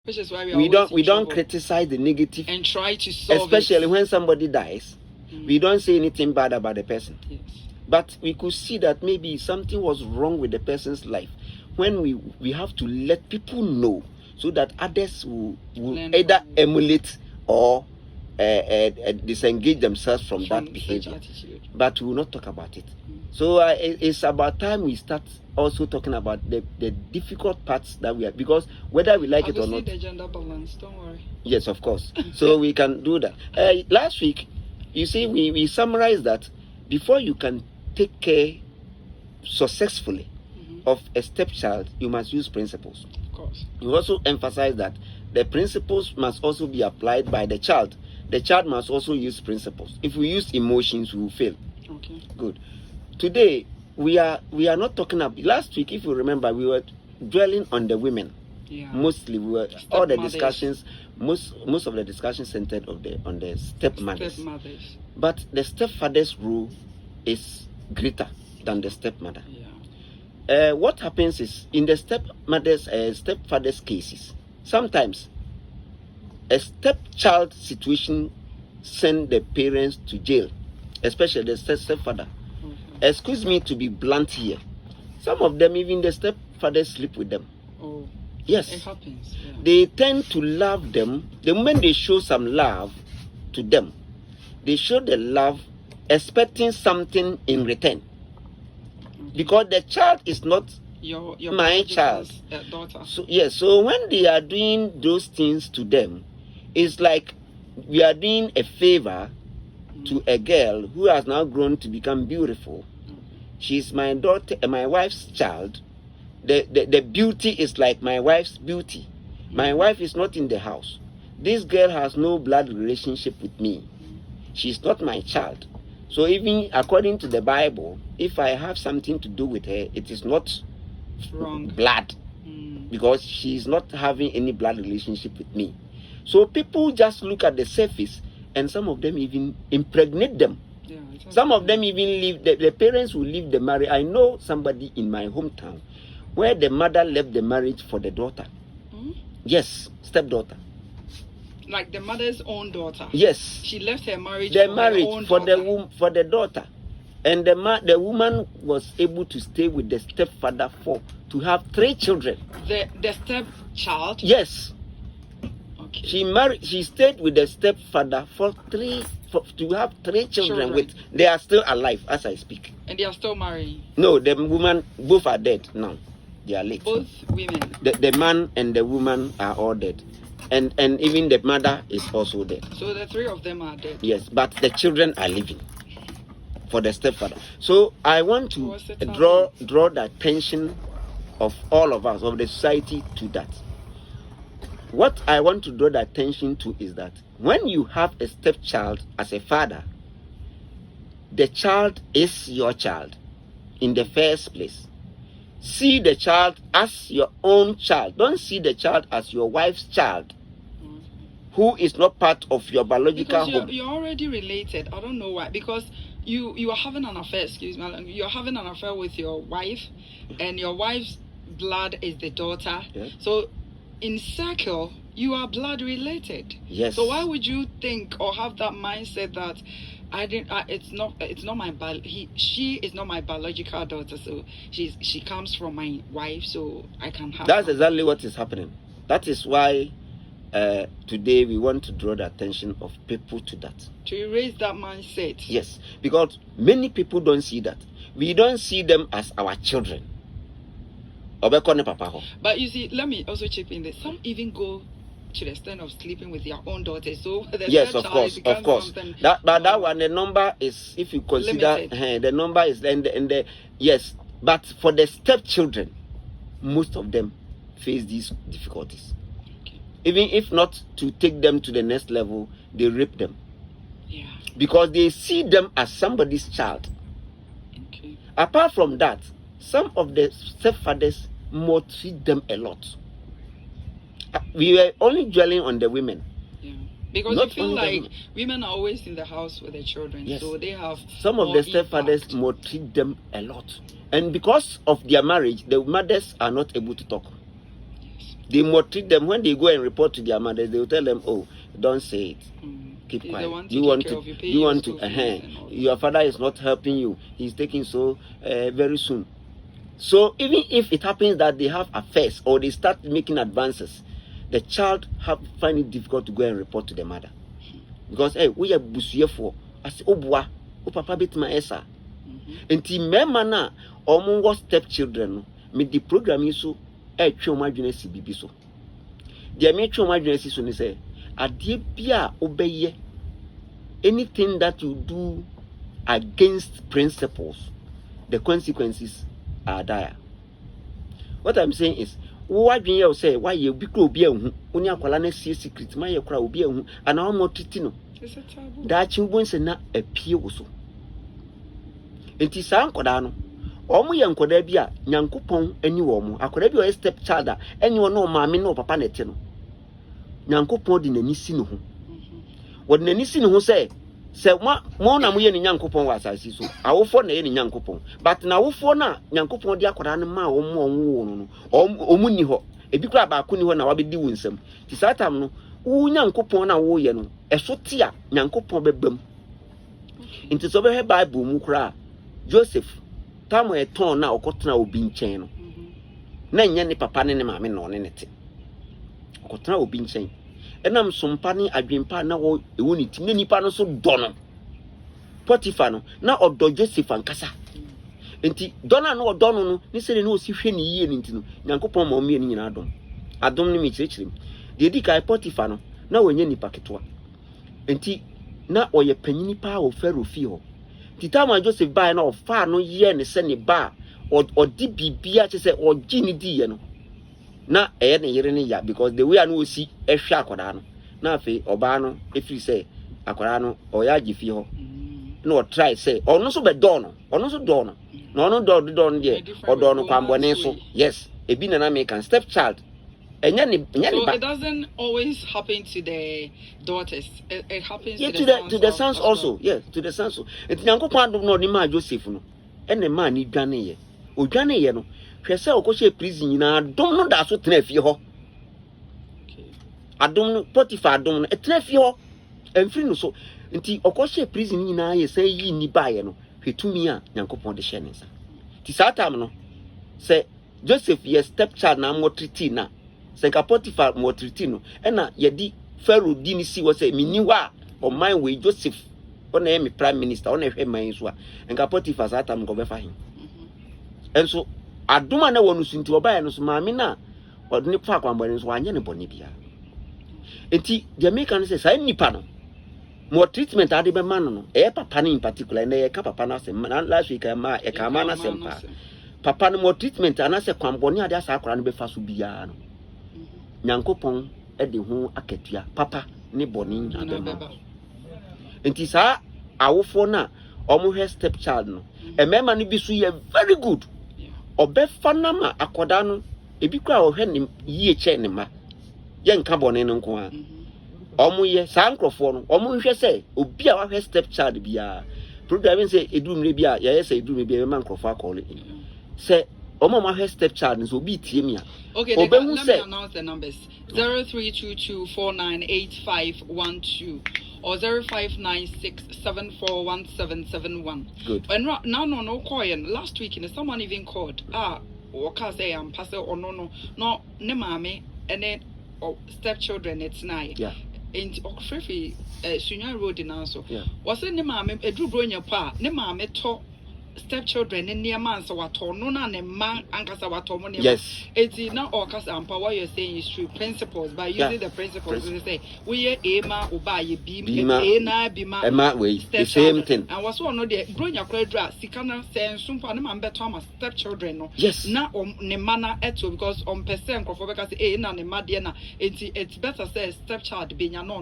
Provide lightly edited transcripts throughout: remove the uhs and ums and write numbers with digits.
Which is why we don't criticize the negative and try to solve especially it. When somebody dies. We don't say anything bad about the person. Yes. But we could see that maybe something was wrong with the person's life. When we have to let people know so that others will either emulate or disengage themselves from that behavior. But we will not talk about it. So it's about time we start also talking about the difficult parts that we have, because whether we like it or not. The gender balance, don't worry. Yes, of course. So we can do that. Last week, you see, we summarized that before you can take care successfully of a stepchild, you must use principles. Of course. You also emphasize that the principles must also be applied by the child. The child must also use principles. If we use emotions, we will fail. Okay. Good. Today, we are not talking about. Last week, if you remember, we were dwelling on the women. Yeah. Mostly, we were all the discussions. Most of the discussions centered on the stepmothers. But the stepfather's role is greater than the stepmother. Yeah. What happens is in the stepfather's cases, sometimes a stepchild situation send the parents to jail, especially the stepfather. Excuse me to be blunt here. Some of them, even the stepfather, sleep with them. Oh, yes, it happens. Yeah. They tend to love them. The moment they show some love to them, they show the love expecting something in return. Because the child is not your my child. Daughter. So yes, so when they are doing those things to them, it's like we are doing a favor to a girl who has now grown to become beautiful. She's my daughter, my wife's child. The beauty is like my wife's beauty. My wife is not in the house. This girl has no blood relationship with me. She's not my child. So even according to the Bible, if I have something to do with her, it is not wrong blood, because she's not having any blood relationship with me. So people just look at the surface, and some of them even impregnate them. Yeah, exactly. Some of them even leave, the parents will leave the marriage. I know somebody in my hometown where the mother left the marriage for the daughter. Yes, stepdaughter. Like the mother's own daughter. Yes. She left her marriage for the daughter. And the woman was able to stay with the stepfather to have 3 children. The stepchild? Yes. Okay. She stayed with the stepfather to have 3 children. They are still alive as I speak. And they are still married? No, the woman, both are dead now. They are late. Both women? The man and the woman are all dead. And even the mother is also dead. So the 3 of them are dead? Yes, but the children are living for the stepfather. So I want to draw the attention of all of us, of the society, to that. What I want to draw the attention to is that when you have a stepchild as a father, the child is your child in the first place. See the child as your own child. Don't see the child as your wife's child, who is not part of your biological home. You're already related. I don't know why. Because you are having an affair, you're having an affair with your wife, and your wife's blood is the daughter. Yes. So in circle, you are blood related. Yes. So why would you think or have that mindset that she is not my biological daughter, so she comes from my wife, so I can have That's exactly what is happening. That is why today we want to draw the attention of people to that. To erase that mindset. Yes, because many people don't see that. We don't see them as our children. But you see, let me also chip in this. Some even go to the extent of sleeping with their own daughters. So yes, of course. That one, the number is, if you consider the number is yes. But for the stepchildren, most of them face these difficulties. Okay. Even if not to take them to the next level, they rape them. Yeah. Because they see them as somebody's child. Okay. Apart from that, some of the stepfathers maltreat them a lot. We were only dwelling on the women. Yeah. Because you feel like women are always in the house with their children. Yes. So they have some of the stepfathers maltreat them a lot. And because of their marriage, the mothers are not able to talk. Yes. They maltreat them. When they go and report to their mothers, they will tell them, "Oh, don't say it. Keep quiet. You want to. Your father is not helping you. He's taking so very soon." So even if it happens that they have affairs or they start making advances, the child find it difficult to go and report to the mother, because we are busuye for as obua o papa bit my esa. Enti mema na omo stepchildren me the program is so twe o adwene si bibi so. The me twe o adwene si so ni say ade bia obeye, anything that you do against principles, the consequences are dire. What I'm saying is, what you say, why you be cool be only akwala na see secret, my cry will be and how more titino. It's a taboo. That you won't not appear also. It is Ankrah. Omu yankoda bia nyankopon ani wo mu akoda bia o step child ani wo no maame no papa nete no nyankopon di nani si no ho wo di nani si no ho se mo na mo ye ni nyankopon wa asasi so awofo na ye ni nyankopon but na awofo na nyankopon di akoda no ma wo wo no omu ni ho ebi kura ba ko ni ho na wa bedi wo nsam ti satam no wo nyankopon na wo ye no eso ti a nyankopon bebam nti so be he bible mu kura Joseph Tamo a ton now cotton will be chain. Nan ni papa ni mammy no nete. Cotton will be chain. And I'm some panny I dream partner or a unit, many panos so dono. Potifano, now or do Joseph and Cassa. Enti Donna no dono, listen no see any year into Yankopon or me in Adam. I don't limit him. The Dick Potifano, now when any packetwa. Enti now or your penny power of ferro feel. Titama Joseph buy no far no year ne send bar or di bibia che say or gini di no na ne yere ne ya because the way I know see e hwa akoda no na afi oba no if you say akoda no o ya gifi ho no try say ono so be do no ono so do no no ono do de o do no kwambone so yes ebi na make can stepchild. So it doesn't always happen to the daughters. It happens to the sons also. Yes, to the sons. It's Yankopon no ni ma Joseph no. And the man ni dwane ye. O dwane ye no. Hwe se okose prison na dom no da so tena fie ho. Adom no Potiphar adom no etena fie ho. Emfiri no so. Nti okose prison ni na ye say yi ni ba ye no. Hwetumi a Yankopon de hye ne nsa. Ti satam no. Say Joseph ye stepchild na mo treat na. Senka Potiphar mo tritino ena yedi Pharaoh di ni si wo say miniwa o man we Joseph ona me prime minister ona hwe man so a enka Potiphar satam go be fa hin enso aduma na wonu sunti oba no so maame na odne fa kwambare so anye ne bone bia enti the American say say nipa no mo treatment ade be man no e papa in particular na ye ka papa na sem na last week ma e ka ma na sem papa no mo treatment anase kwambone ade asa akora no be fa so bia no Nyankopon de ho akatua papa ne boni abema enti sa awofo na omo hwe stepchild no emema no bi so ye very good obefa na ma akoda no ebi kwa ohwe ne yie che ne ma ye nka boni no nko a omo ye sa Ankrofo no omo hwe se obi a wa hwe stepchild bia programming say edumre bia ye say edumre bia ma Ankrofo akole se Oma my stepchild so be timia. Okay, let me announce the numbers. 0322498512 or 0596741771. Good. And now no coin. Last week someone even called. What say I'm pastor or no ne mame and then stepchildren it's night. Yeah. In Okfrefi Sunya Road in also. Yeah. Was it ne mame a drew bro in your pa ne mame talk stepchildren in near man so what no na man ankasa wato money. Yes. It's not all cause and what you're saying is true principles by using the principles they say we ema oba ye bima bima ema way the same thing and was one no the bro nya kwadra sikana say nsumpa no man beto ama stepchildren no yes na ne mana eto because on percent of because na ne ma de na it's better say stepchild be nya no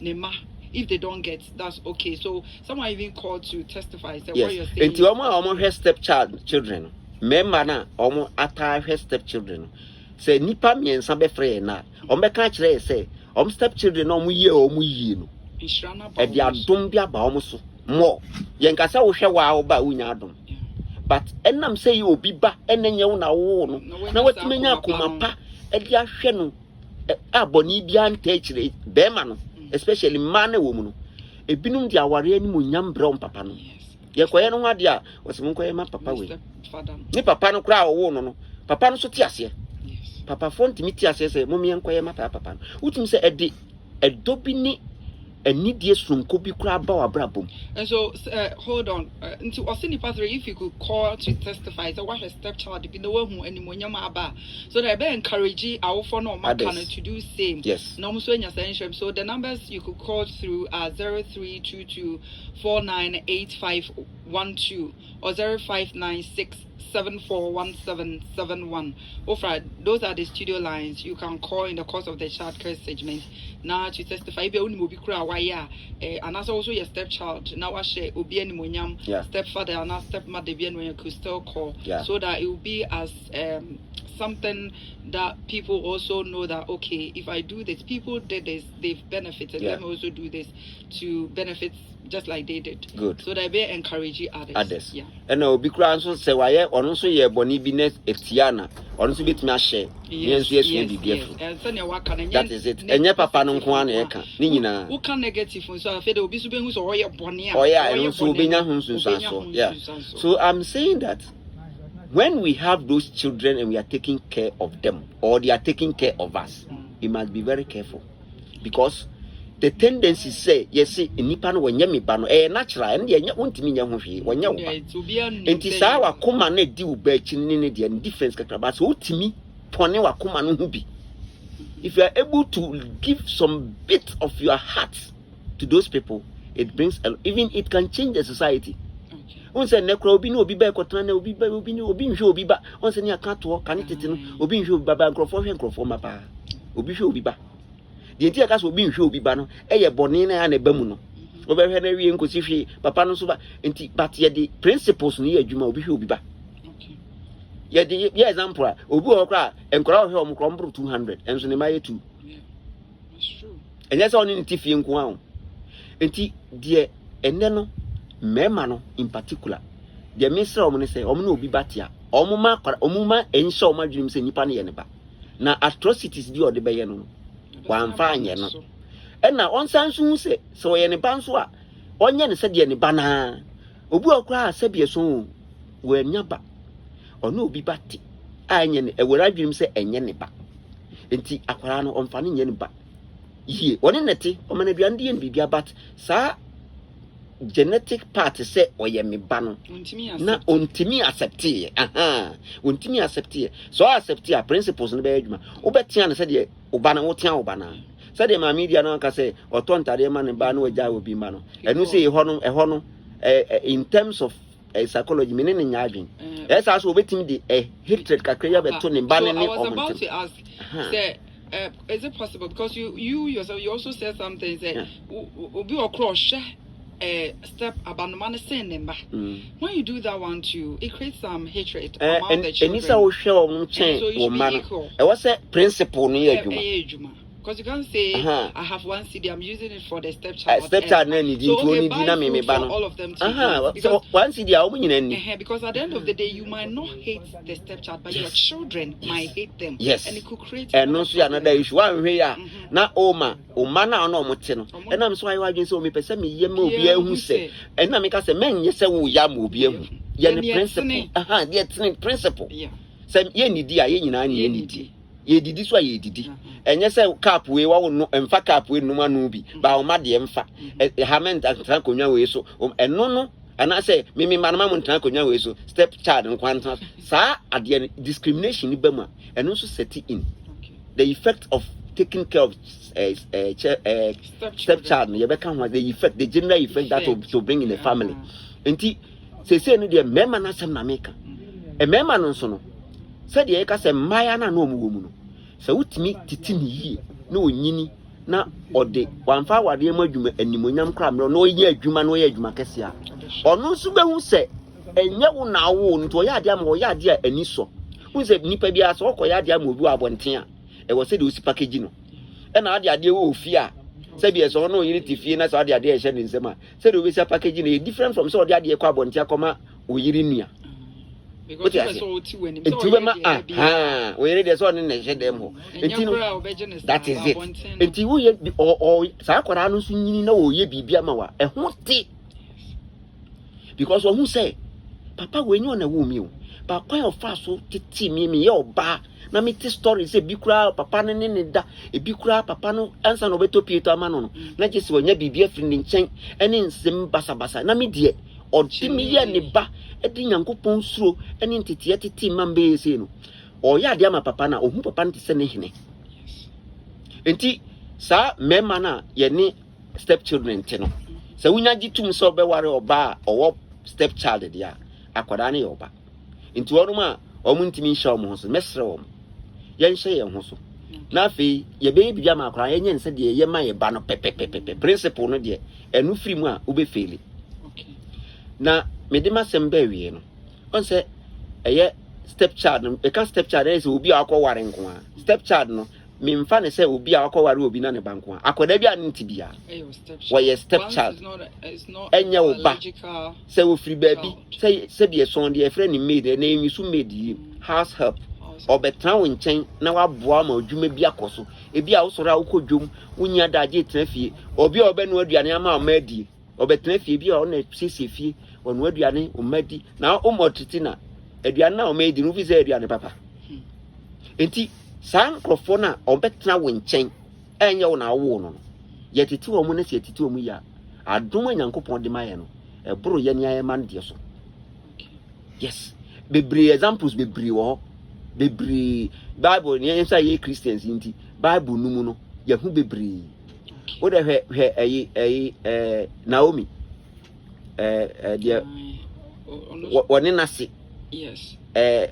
ne ma. If they don't get, that's okay. So someone even called to testify. Say yes. What you're saying. Enti omo her stepchildren. Member na omo ata her stepchildren. Say nipa miensa be free na. Omo ka kire say stepchildren omo yie no. Inshana ba. E dia dom bia ba omo so. Mo. Yen kasa wo hwe wa ba unya adom. But enam say obi ba enenye wo na wo no. Na watimenya komapa dia hwe no aboni bia ntachire be ma no especially man na wo mu no ebinum dia aware ani mu nyam bra papa no ye koye no hade a wosem koye ma papa we ni papa no kra wo no papa no so ti ase papa fonti mi ti ase se mo me koye ma papa no utim se edobi ni enidie sonko bi kra ba wa brabom. And so hold on into Osini Pathway, if you could call to testify so what a stepchild be the one who anymore aba so that be encourage our for no makana to do same. Yes, no so so the numbers you could call through are 0322498512 or 0596741771. Those are the studio lines you can call in the course of the child care segment now to testify be only be kura waya and as also your stepchild now share obi animonyam stepfather and stepmother be when you could still call so that it will be as something that people also know that okay, if I do this, people did this, they've benefited, let me also do this to benefit just like they did. Good. So they be encouraging others. Yeah. And be crying so say why on also your boni business etiana on also bit me share. Yes, be careful. That is it. Enya papa no nko an e ka. Ni nyina. Who can negative so I feel obi so be hu so oye boni a. Oh yeah, and so be nya hu so. Yeah. So I'm saying that when we have those children and we are taking care of them or they are taking care of us, we must be very careful because the tendency say yes nipa no wanya me ba no natural and dey nya wontimi nya ho hwe wanya wo ba enti saa wa koma na di wo ba chi ne dey difference kakra but so wotimi pone wa koma no hu bi if you are able to give some bit of your heart to those people it brings even it can change the society. On say nekro obi no obi ba ekotana na obi nhwe obi ba on say ne aka to kan tete no obi nhwe obi ba nkrofo hwe nkrofo ma pa obi hwe obi ba de nti aka so obi nhwe obi ba no eye bone na ya na ba mu no obi hwe na wie nkosi hwe papa no so ba nti but ye the principles no ye adwuma obi hwe obi ba okay ye the example obi ho kra enkora hwe omkro mbro 200 enso ne ma ye 2 that's true enya se oni nti fie nko an nti de enne no mema no in particular the minister omo say omo na obi batia omo ma ensha omo adwunim say nipa ne ye ne ba na atrocities di ode be ye no wan fa anye no e na onsan so hu say so ye ne ba nso a onye ne se de ne ba na obi okra se bie so wo anya ba ono obi bati anye ne ewura adwunim say enye ne ba enti akwara no omfa ne nye ne ba yie woni nete omo na duan de ye bibia but sa genetic part say oye me ba no na ontimi accept ye ontimi accept ye so accept your principles no be adwuma obetia na say de oba na wotia oba na say de ma media na ka say otontare ma ne ba na waja obi ma no enu say ehọ no in terms of psychology me ne nya adwen yes as obetimi de hatred kakra ya beto ne ba ne ne I was about to ask say is it possible because you yourself you also said something say obi okro step abanomane sen nemba when you do that one too it creates some hatred among the children and isa wo hwe o chen wo ma no e wo say principle no ye adwuma because you can't say I have one CD I'm using it for the stepchild na ni di to ni di na me ba no all of them so one CD a wo nyina ni because at the end of the day you might not hate the stepchild but your children might hate them and it could create and no so another issue one hwe ya na oma na ono omote no and am so I wa dwen say o me pese me ye ma obi ahu se and na me ka say men ye se wo ya ma obi ahu ye ne principle the principle say ye ni di a ye nyina ni ye ni di ye didi so ye didi enye se cap we wa no emfa cap we numa no bi ba o ma de emfa ha men tran konwa we so eno no ana say me manama mo tran konwa we so step child nkwan sa ade discrimination ni bama eno so set in the effect of taking care of stepchild no ye be kan the effect the general effect that to bring in the family enti se no de mema na sem na meka mema no so no said ye ka se maya na no mu no se wutimi titini yie na onyini na ode wanfa wade ma adwuma animonyam kra me no ye adwuma no ye adwuma kese a ono so behu se enye wo na wo nto ye ade am wo ye ade ani so hu se nipa bia so ko ye ade am obi abonten a e wo se de osi package no e na ade wo ofi a se bia so no yiri tifie na so ade e hye ne nsema se de obi se package no e different from so ade kwa abonten akoma o yiri nua because you saw two when him. We read this one in the demo. That is it. And you or Sakoranus, you know, ye be Biamawa, a hoti. Because who say, Papa, when you on a woman, but quite a fast so to me or bar. Na me te story say bikura papa ne da e bikura papa no ansa no beto Peter mano na je se wonya bibia firi ne nchen ene nsem basa na me de odi me ye ne ba e di Nyankopon suro ene ntete tete mambe se no o ya de ama papa na ohu papa nte se ne hene enti sa mema na ye ne step children te no se wonya gitum so be ware oba owo step child dia akwada ne oba enti wonuma omuntimi sha omo so mesre omo yen hye yen ho so na afi ye be bibia ma akra yen nse de ye ma ye ba no pepepepe principle no de enu firi mu a wo be faili okay na me de masem ba wie no on se eye step child no e ka step child e se obi akọware nko a step child no me mfa ne se obi akọware obi na ne banko a akoda bia nti bia wo ye step child enye wo ba se wo firi ba bi se bi e son de e frɛ ni maid na enyi su maid yi house help obetra wo nchen na waboa ma odwuma bi akoso ebi a wosoro a wokodwom wonya daje tena fie obi a obenu aduane ama omadi obetena fie bi a ona sisi fie onu aduane omadi na omotiti na aduane na omadi no fi se aduane papa enti san krofo na obetena wo nchen enye wo na wo no yetiti wo mu na se yetiti wo mu ya adom Nyankopon de maye no eboro ye nya ye man de so yes bebre examples bebre wo bebre Bible ni yen say ye Christians inti Bible numu no ye hu bebre wo de hwe Naomi dia woni nase yes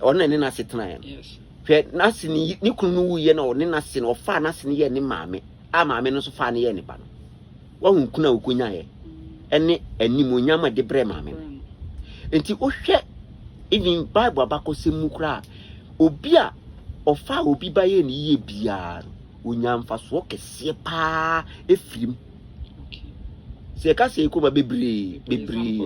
ona ni nase tena yes hwe nase ni kunu wu ye na oni nase no fa nase ni ye ni maame a maame no so fa ne ye ni ba no wa hu kuna ukonya ye ene animonyama de bre maame enti wo hwe even Bible abakosemu kra obi a ofa obi ba ye ni ye bia onyamfa so kese pa efirim okay se ka se ko ba bebre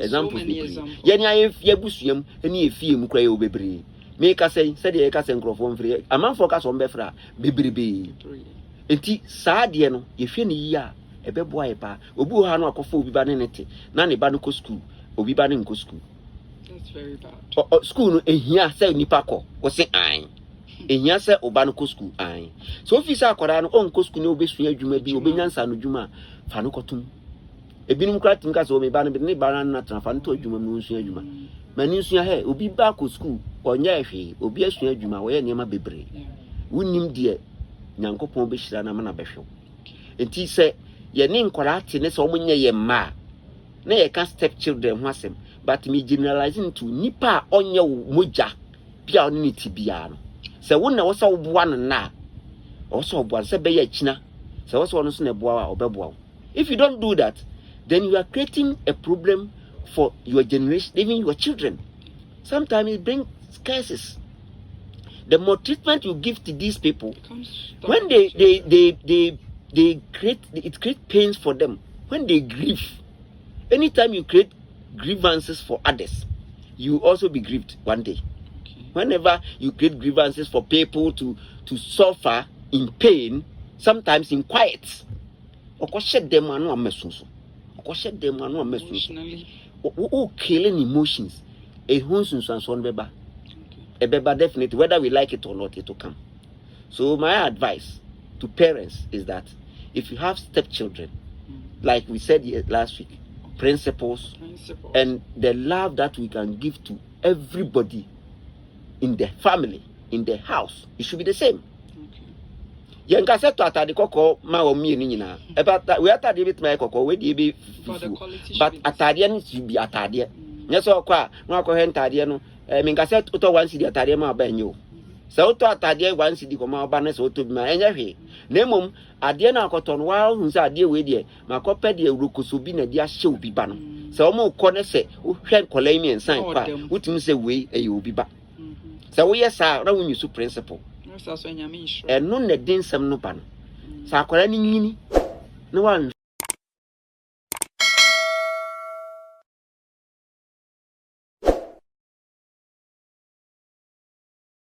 example bebre ye ni aye busuam eni efie mu kra ye obebre me ka se de ka se nkrofo mfiri amanfo ka so mbefra bebrebe enti saa de no ye hwe ni yi a ebeboa ye pa obi ha no akofo obi ba ne nete na ne ba no ko school obi ba ne nko school. That's very bad. School no ehia say nipa ko wo se an ehia say oba no ko school an so officer akwara no on ko school ne obesua adwuma bi obenyansa no dwuma fa no kotum ebinum kra tim ka so me ba no ne ba na transfer no to adwuma no nsua adwuma mani nsua he obi ba ko school onya ehwe obi asua adwuma wo ye niam bebre wunim de Nyankopon be hyira na ma na behwe enti se ye ne nkwara ate ne se omunye ye ma na ye ka step children ho asem but me generalizing to nipa onye moja bia oni tibia no se wo na wo sa wo boa no na wo so boa se be ya kina se wo so no so na boa a obeboa. If you don't do that, then you are creating a problem for your generation, even your children. Sometimes it brings curses. The more treatment you give to these people, when they create, it creates pains for them. When they grieve, anytime you create grievances for others, you also be grieved one day. Okay. Whenever you create grievances for people to suffer in pain, sometimes in quiet, emotionally, killing emotions, definitely, whether we like it or not, it will come. So my advice to parents is that if you have stepchildren, like we said last week, principles and the love that we can give to everybody in the family, in the house, it should be the same. Yenka se to atade kokko ma wo mi ni nyina e ba we atade bit ma kokko we di be but atade no should be atade nya so kwa no akọ ntade no minka se to one city atade ma ba nyo se to atade one city ko ma ba na se to bi ma enya hwe na mom ade na akoto no wa hu se ade we die ma kope de urukoso bi na di ahye obi ba no se o mo ko ne se wo hwe kolai mi ensan pa wutimi se we e obi ba se wo yesa na wo nyu principle so nyame isho eno na dinsem no ba no sa akwara ni nyini na wan